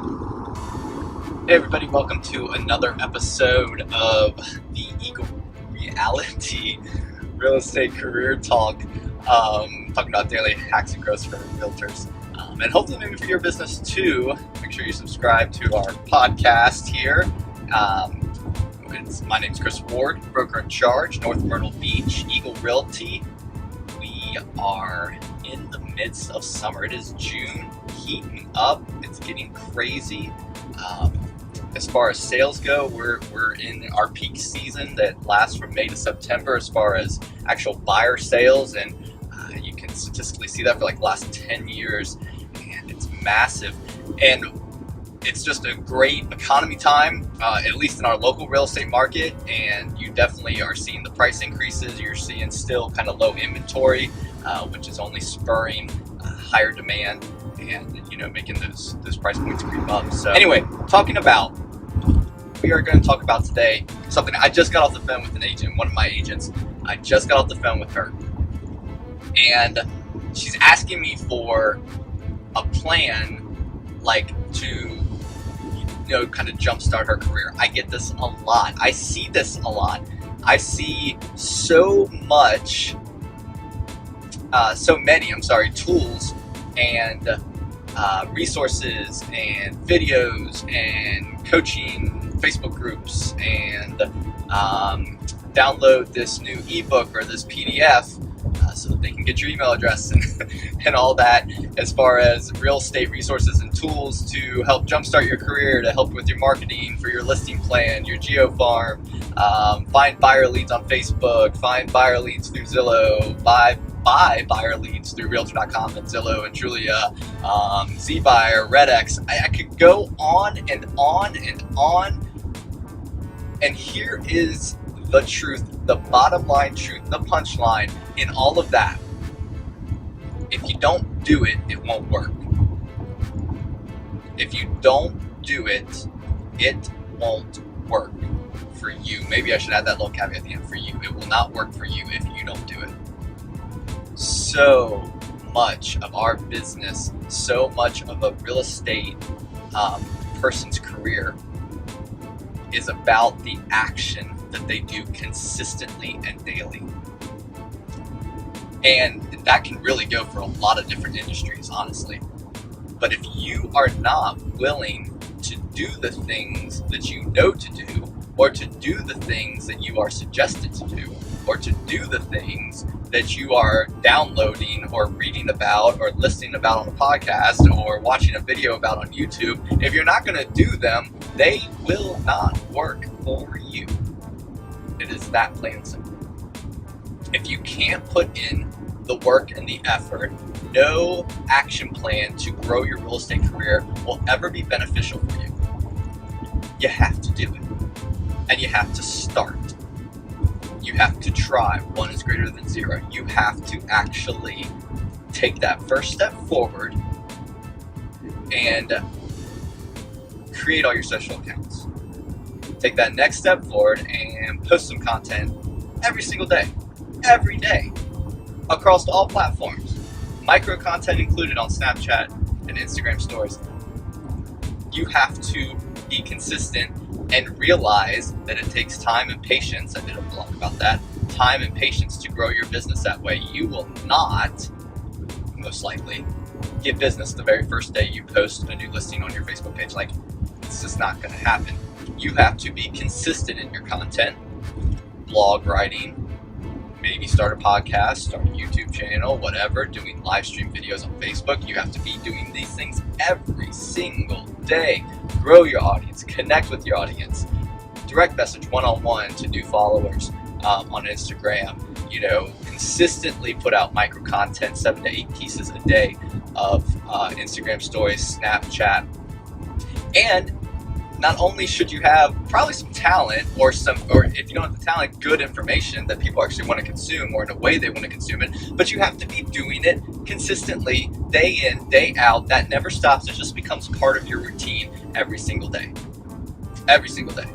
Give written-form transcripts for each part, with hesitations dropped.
Hey everybody, welcome to another episode of the Eagle Reality Real Estate Career Talk. Talking about daily hacks and growths for realtors. And hopefully maybe for your business too. Make sure you subscribe to our podcast here. My name's Chris Ward, broker in charge, North Myrtle Beach, Eagle Realty. We are in the midst of summer. It is June, heating up. It's getting crazy. As far as sales go, we're in our peak season that lasts from May to September as far as actual buyer sales, and you can statistically see that for like the last 10 years, and it's massive. And it's just a great economy time, at least in our local real estate market, and you definitely are seeing the price increases. You're seeing still kind of low inventory, which is only spurring higher demand and making those price points creep up. So anyway, we are going to talk about today something. I just got off the phone with an agent, one of my agents. I just got off the phone with her, and she's asking me for a plan, like to kind of jumpstart her career. I get this a lot. I see this a lot. I see so many tools and resources and videos and coaching Facebook groups and download this new ebook or this PDF so that they can get your email address and all that, as far as real estate resources and tools to help jumpstart your career, to help with your marketing for your listing plan, your geo farm, find buyer leads on Facebook, find buyer leads through Zillow, buy buyer leads through Realtor.com and Zillow and Trulia, ZBuyer, RedX. I could go on and on and on. And here is the truth, the bottom line truth, the punchline in all of that. If you don't do it, it won't work. If you don't do it, it won't work for you. Maybe I should add that little caveat at the end, for you. It will not work for you if you don't do it. So much of our business, so much of a real estate person's career is about the action that they do consistently and daily. And that can really go for a lot of different industries, honestly. But if you are not willing to do the things that you know to do, or to do the things that you are suggested to do, or to do the things that you are downloading or reading about or listening about on a podcast or watching a video about on YouTube, if you're not going to do them, they will not work for you. It is that plain and simple. If you can't put in the work and the effort, no action plan to grow your real estate career will ever be beneficial for you. You have to do it. And you have to start. You have to try. 1 is greater than 0. You have to actually take that first step forward and create all your social accounts. Take that next step forward and post some content every single day, across all platforms. Micro content included on Snapchat and Instagram stories. You have to be consistent and realize that it takes time and patience. I did a blog about that. Time and patience to grow your business that way. You will not, most likely, get business the very first day you post a new listing on your Facebook page. Like, it's just not going to happen. You have to be consistent in your content, blog writing, maybe start a podcast, start a YouTube channel, whatever, doing live stream videos on Facebook. You have to be doing these things every single day. Grow your audience, connect with your audience, direct message one-on-one to new followers on Instagram. Consistently put out micro content, 7 to 8 pieces a day of Instagram stories, Snapchat. And not only should you have probably some talent or if you don't have the talent, good information that people actually want to consume or in a way they want to consume it, but you have to be doing it consistently, day in, day out. That never stops. It just becomes part of your routine every single day. Every single day.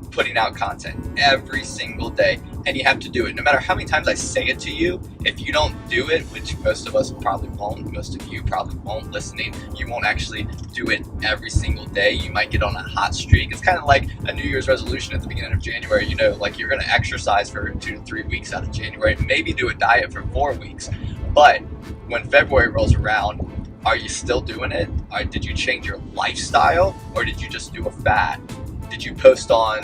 Putting out content every single day. And you have to do it. No matter how many times I say it to you, if you don't do it, which most of us probably won't, most of you probably won't listening, you won't actually do it every single day. You might get on a hot streak. It's kind of like a New Year's resolution at the beginning of January. You know, like you're going to exercise for 2 to 3 weeks out of January, maybe do a diet for 4 weeks. But when February rolls around, are you still doing it? Or did you change your lifestyle, or did you just do a fad? Did you post on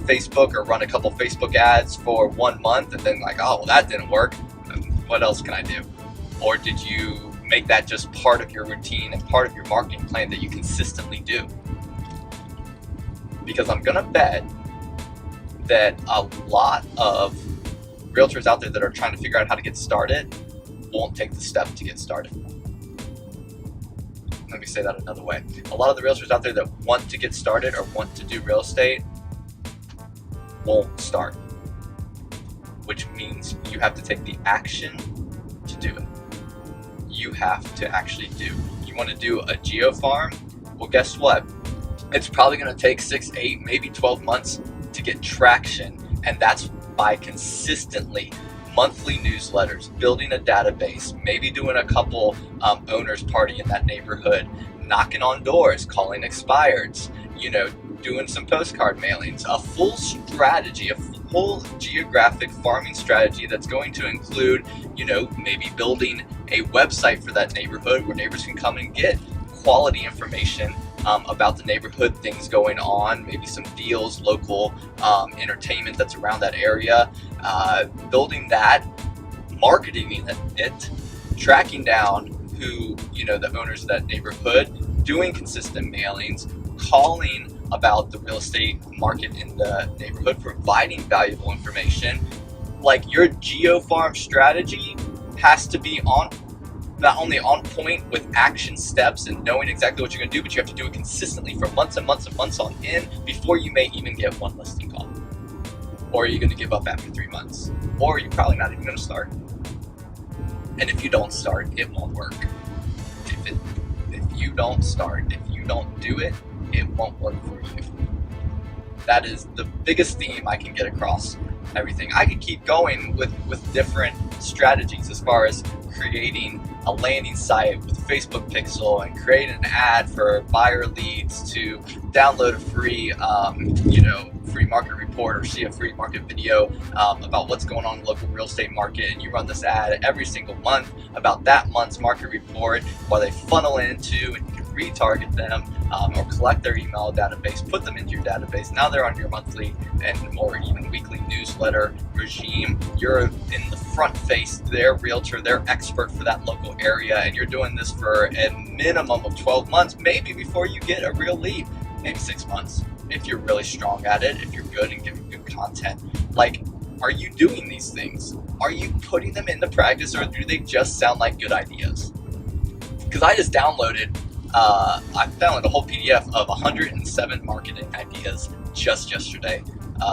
Facebook or run a couple Facebook ads for 1 month and then like, oh, well, that didn't work. What else can I do? Or did you make that just part of your routine and part of your marketing plan that you consistently do? Because I'm gonna bet that a lot of realtors out there that are trying to figure out how to get started won't take the step to get started. Let me say that another way. A lot of the realtors out there that want to get started or want to do real estate won't start, which means you have to take the action to do it. You have to actually do. You want to do a geo farm? Well, guess what? It's probably going to take 6, 8, maybe 12 months to get traction, and that's by consistently monthly newsletters, building a database, maybe doing a couple owners party in that neighborhood, knocking on doors, calling expireds, you know, doing some postcard mailings, a full strategy, a full geographic farming strategy that's going to include, you know, maybe building a website for that neighborhood where neighbors can come and get quality information about the neighborhood, things going on, maybe some deals, local entertainment that's around that area, building that, marketing it, tracking down who, you know, the owners of that neighborhood, doing consistent mailings, calling about the real estate market in the neighborhood, providing valuable information. Like your geo farm strategy has to be not only on point with action steps and knowing exactly what you're going to do, but you have to do it consistently for months and months and months on end before you may even get one listing call. Or are you going to give up after 3 months? Or you're probably not even going to start. And if you don't start, it won't work. If you don't start, if you don't do it, it won't work for you. That is the biggest theme I can get across everything. I could keep going with different strategies as far as creating a landing site with Facebook Pixel and create an ad for buyer leads, to download a free, free market report or see a free market video about what's going on in the local real estate market, and you run this ad every single month about that month's market report while they funnel into, and you can retarget them or collect their email database, put them into your database. Now they're on your monthly and or even weekly newsletter regime. You're in the front face, their realtor, their expert for that local area, and you're doing this for a minimum of 12 months, maybe before you get a real lead, maybe 6 months. If you're really strong at it, if you're good and giving good content. Like, are you doing these things? Are you putting them into practice, or do they just sound like good ideas? Because I just downloaded a whole PDF of 107 marketing ideas just yesterday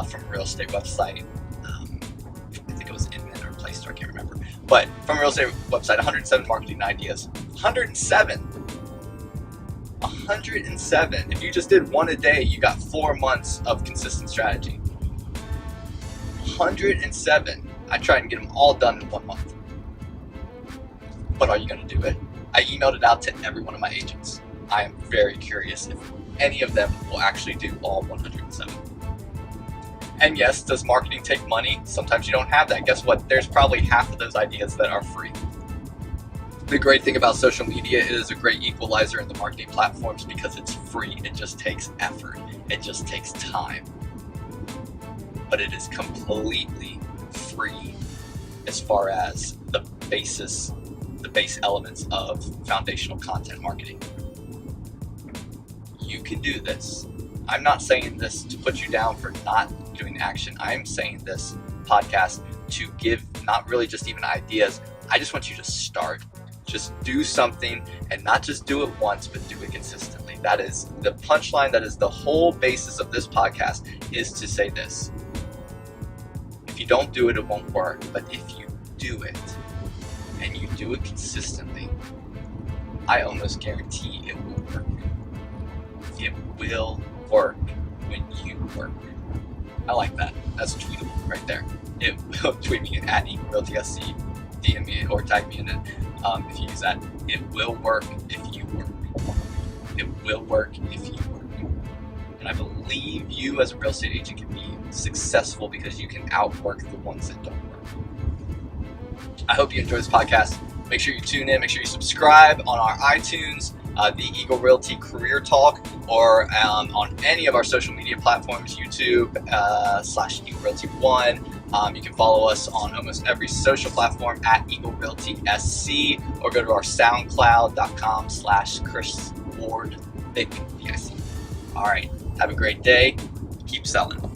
from a real estate website. I think it was Inman or Playstore, I can't remember. But from a real estate website, 107 marketing ideas. 107. 107. If you just did one a day, you got 4 months of consistent strategy. 107. I tried and get them all done in 1 month. But are you going to do it? I emailed it out to every one of my agents. I am very curious if any of them will actually do all 107. And yes, does marketing take money? Sometimes you don't have that. Guess what? There's probably half of those ideas that are free. The great thing about social media, it is a great equalizer in the marketing platforms because it's free. It just takes effort. It just takes time. But it is completely free as far as the base elements of foundational content marketing. You can do this. I'm not saying this to put you down for not doing action. I'm saying this podcast to give not really just even ideas. I just want you to start. Just do something, and not just do it once, but do it consistently. That is the punchline. That is the whole basis of this podcast, is to say this. If you don't do it, it won't work. But if you do it, and you do it consistently, I almost guarantee it will work. It will work when you work. I like that. That's tweetable right there. It will tweet me at Eagle Realty SC, DM me or tag me in it if you use that. It will work if you work. It will work if you work. And I believe you as a real estate agent can be successful because you can outwork the ones that don't work. I hope you enjoy this podcast. Make sure you tune in. Make sure you subscribe on our iTunes, the Eagle Realty Career Talk, or on any of our social media platforms, YouTube / Eagle Realty 1. You can follow us on almost every social platform at Eagle Realty SC, or go to our soundcloud.com/Chris Ward. All right. Have a great day. Keep selling.